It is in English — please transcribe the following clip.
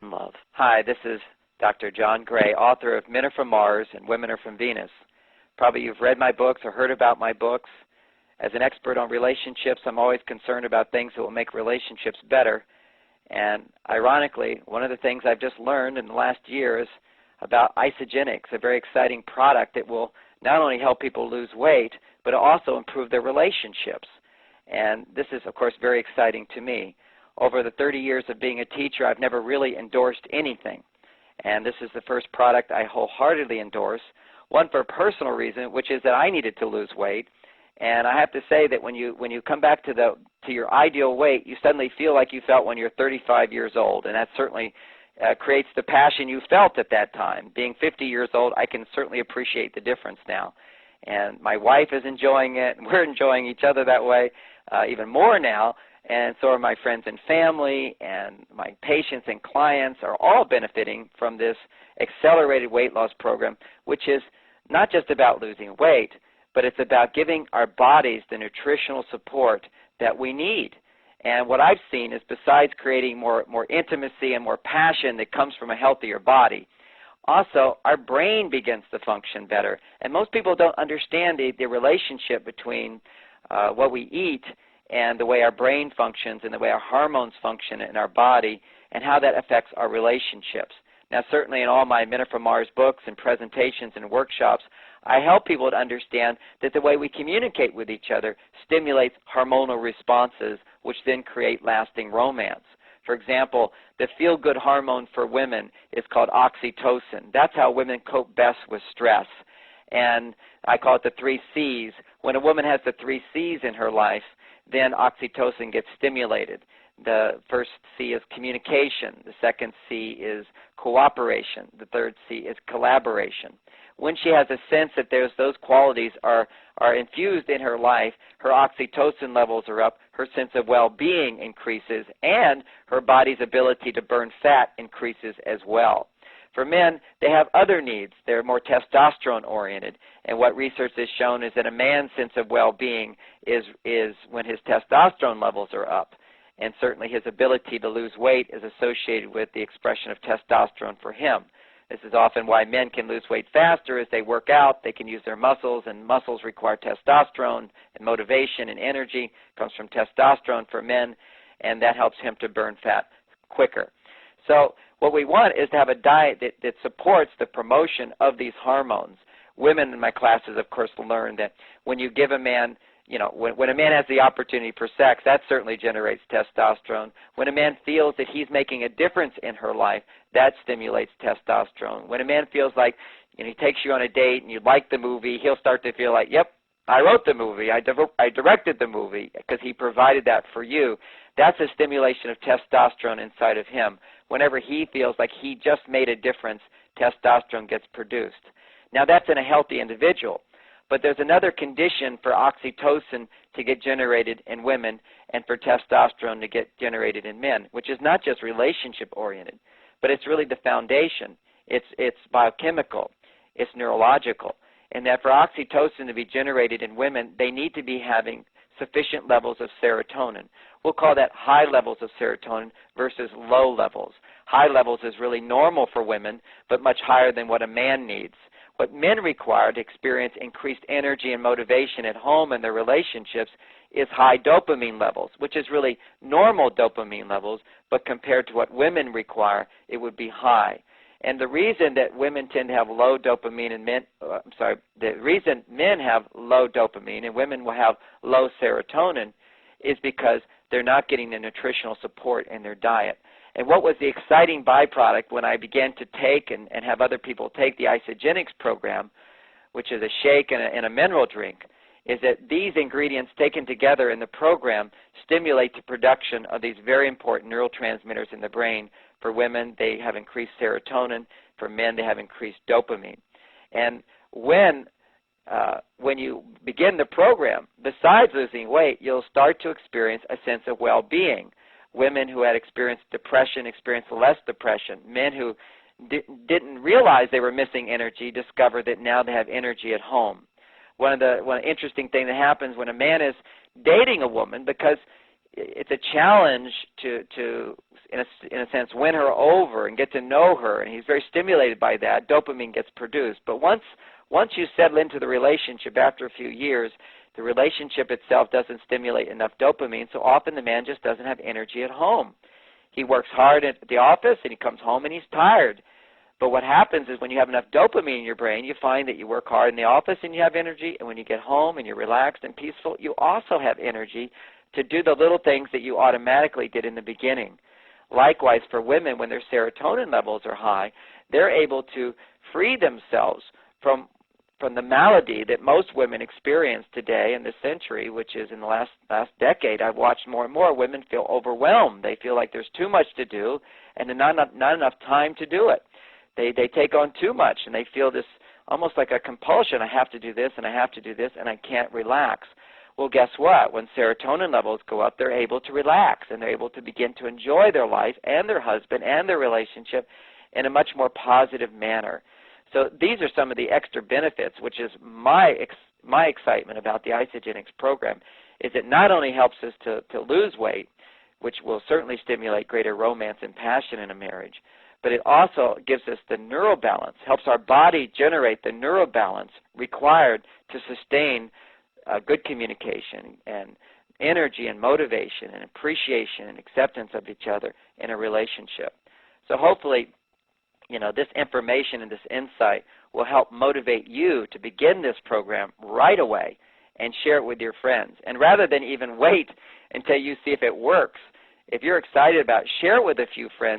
Love. Hi, this is Dr. John Gray, author of Men Are From Mars and Women Are From Venus. Probably you've read my books or heard about my books. As an expert on relationships, I'm always concerned about things that will make relationships better. And ironically, one of the things I've just learned in the last year is about Isagenix, a very exciting product that will not only help people lose weight, but also improve their relationships. And this is, of course, very exciting to me. Over the 30 years of being a teacher, I've never really endorsed anything. And this is the first product I wholeheartedly endorse, one for a personal reason, which is that I needed to lose weight. And I have to say that when you come back to your ideal weight, you suddenly feel like you felt when you're 35 years old. And that certainly creates the passion you felt at that time. Being 50 years old, I can certainly appreciate the difference now. And my wife is enjoying it, and we're enjoying each other that way even more now. And so are my friends and family, and my patients and clients are all benefiting from this accelerated weight loss program, which is not just about losing weight, but it's about giving our bodies the nutritional support that we need. And what I've seen is besides creating more intimacy and more passion that comes from a healthier body, also our brain begins to function better. And most people don't understand the relationship between what we eat and the way our brain functions and the way our hormones function in our body and how that affects our relationships. Now, certainly in all my Men Are From Mars books and presentations and workshops, I help people to understand that the way we communicate with each other stimulates hormonal responses, which then create lasting romance. For example, the feel-good hormone for women is called oxytocin. That's how women cope best with stress. And I call it the 3 C's. When a woman has the 3 C's in her life, then oxytocin gets stimulated. The first C is communication. The second C is cooperation. The third C is collaboration. When she has a sense that those qualities are infused in her life, her oxytocin levels are up, her sense of well-being increases, and her body's ability to burn fat increases as well. For men, they have other needs. They're more testosterone-oriented, and what research has shown is that a man's sense of well-being is when his testosterone levels are up, and certainly his ability to lose weight is associated with the expression of testosterone for him. This is often why men can lose weight faster as they work out. They can use their muscles, and muscles require testosterone, and motivation and energy comes from testosterone for men, and that helps him to burn fat quicker. So what we want is to have a diet that supports the promotion of these hormones. Women in my classes, of course, learn that when you give a man, when a man has the opportunity for sex, that certainly generates testosterone. When a man feels that he's making a difference in her life, that stimulates testosterone. When a man feels like he takes you on a date and you like the movie, he'll start to feel like, yep, I wrote the movie, I directed the movie because he provided that for you. That's a stimulation of testosterone inside of him. Whenever he feels like he just made a difference, testosterone gets produced. Now that's in a healthy individual, but there's another condition for oxytocin to get generated in women and for testosterone to get generated in men, which is not just relationship-oriented, but it's really the foundation. It's biochemical, it's neurological, and that for oxytocin to be generated in women, they need to be having sufficient levels of serotonin. We'll call that high levels of serotonin versus low levels. High levels is really normal for women, but much higher than what a man needs. What men require to experience increased energy and motivation at home and their relationships is high dopamine levels, which is really normal dopamine levels, but compared to what women require, it would be high. And the reason that women tend to have low dopamine and the reason men have low dopamine and women will have low serotonin is because they're not getting the nutritional support in their diet. And what was the exciting byproduct when I began to take and have other people take the Isagenix program, which is a shake and a mineral drink, is that these ingredients taken together in the program stimulate the production of these very important neurotransmitters in the brain. For women, they have increased serotonin. For men, they have increased dopamine. And when you begin the program, besides losing weight, you'll start to experience a sense of well-being. Women who had experienced depression experienced less depression. Men who didn't realize they were missing energy discover that now they have energy at home. One interesting thing that happens when a man is dating a woman, because it's a challenge to in a sense, win her over and get to know her, and he's very stimulated by that. Dopamine gets produced. But once you settle into the relationship after a few years, the relationship itself doesn't stimulate enough dopamine, so often the man just doesn't have energy at home. He works hard at the office, and he comes home and he's tired. But what happens is when you have enough dopamine in your brain, you find that you work hard in the office and you have energy, and when you get home and you're relaxed and peaceful, you also have energy to do the little things that you automatically did in the beginning. Likewise, for women, when their serotonin levels are high, they're able to free themselves from the malady that most women experience today in this century, which is in the last decade. I've watched more and more women feel overwhelmed. They feel like there's too much to do and not enough time to do it. They take on too much, and they feel this almost like a compulsion. I have to do this, and I have to do this, and I can't relax. Well, guess what? When serotonin levels go up, they're able to relax, and they're able to begin to enjoy their life and their husband and their relationship in a much more positive manner. So these are some of the extra benefits, which is my excitement about the Isagenix program, is it not only helps us to lose weight, which will certainly stimulate greater romance and passion in a marriage, but it also gives us the neurobalance, helps our body generate the neurobalance required to sustain good communication and energy and motivation and appreciation and acceptance of each other in a relationship. So hopefully, this information and this insight will help motivate you to begin this program right away and share it with your friends. And rather than even wait until you see if it works, if you're excited about it, share it with a few friends